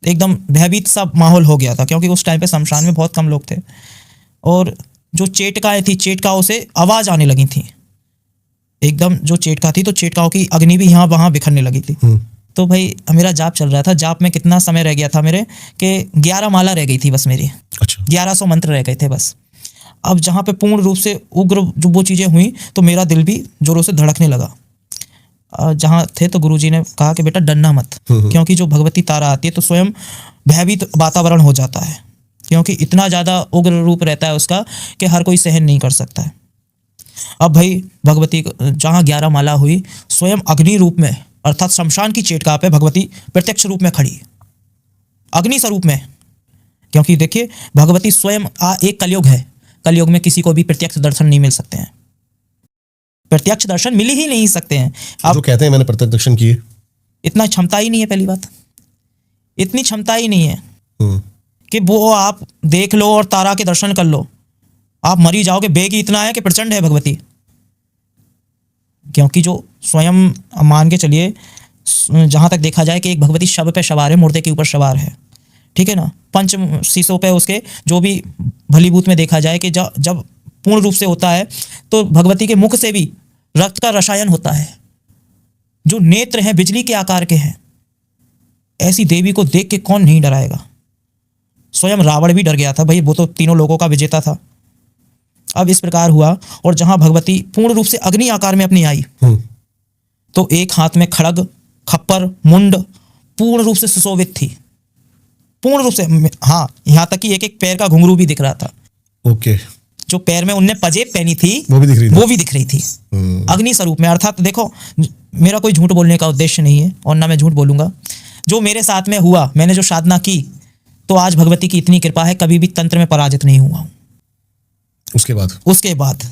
एकदम भयभीत सा माहौल हो गया था, क्योंकि उस टाइम पे शमशान में बहुत कम लोग थे और जो चेटकाएँ थी, चेटकाओं से आवाज़ आने लगी थी एकदम। जो चेटका थी तो चेटकाओं की अग्नि भी यहाँ वहाँ बिखरने लगी थी। तो भाई मेरा जाप चल रहा था, जाप में कितना समय रह गया था मेरे कि 11 माला रह गई थी बस मेरी। अच्छा। 1100 मंत्र रह गए थे बस। अब जहाँ पे पूर्ण रूप से उग्र जो वो चीज़ें हुई तो मेरा दिल भी जोरों से धड़कने लगा। जहाँ थे तो गुरुजी ने कहा कि बेटा डरना मत, क्योंकि जो भगवती तारा आती है तो स्वयं भयभीत वातावरण हो जाता है, क्योंकि इतना ज़्यादा उग्र रूप रहता है उसका कि हर कोई सहन नहीं कर सकता है। अब भाई भगवती जहाँ 11 माला हुई, स्वयं अग्नि रूप में अर्थात शमशान की चेटका पे भगवती प्रत्यक्ष रूप में खड़ी, अग्नि स्वरूप में। क्योंकि देखिए भगवती स्वयं एक कलयुग है, कलयुग में किसी को भी प्रत्यक्ष दर्शन नहीं मिल सकते हैं, प्रत्यक्ष दर्शन मिल ही नहीं सकते हैं। अब जो कहते हैं मैंने प्रत्यक्ष दर्शन किए, इतना क्षमता ही नहीं है, पहली बात इतनी क्षमता ही नहीं है कि वो आप देख लो और तारा के दर्शन कर लो, आप मरी जाओगे। बेग ही इतना है कि प्रचंड है भगवती। क्योंकि जो स्वयं मान के चलिए, जहाँ तक देखा जाए कि एक भगवती शव पे सवार है, मुर्दे के ऊपर सवार है, ठीक है ना। पंच शीशों पे उसके जो भी भलीभूत में देखा जाए कि जब पूर्ण रूप से होता है तो भगवती के मुख से भी रक्त का रसायन होता है, जो नेत्र हैं बिजली के आकार के हैं। ऐसी देवी को देख के कौन नहीं डराएगा। स्वयं रावण भी डर गया था भाई, वो तो तीनों लोगों का विजेता था। अब इस प्रकार हुआ और जहां भगवती पूर्ण रूप से अग्नि आकार में अपनी आई तो एक हाथ में खड़ग, खप्पर, मुंड पूर्ण रूप से सुशोभित थी, पूर्ण रूप से। हाँ, यहाँ तक कि एक एक पैर का घुंघरू भी दिख रहा था। ओके। जो पैर में उनने पजेब पहनी थी वो भी दिख रही थी, अग्नि स्वरूप में। अर्थात देखो, मेरा कोई झूठ बोलने का उद्देश्य नहीं है और ना मैं झूठ बोलूंगा। जो मेरे साथ में हुआ, मैंने जो साधना की, तो आज भगवती की इतनी कृपा है, कभी भी तंत्र में पराजित नहीं हुआ हूं। उसके बाद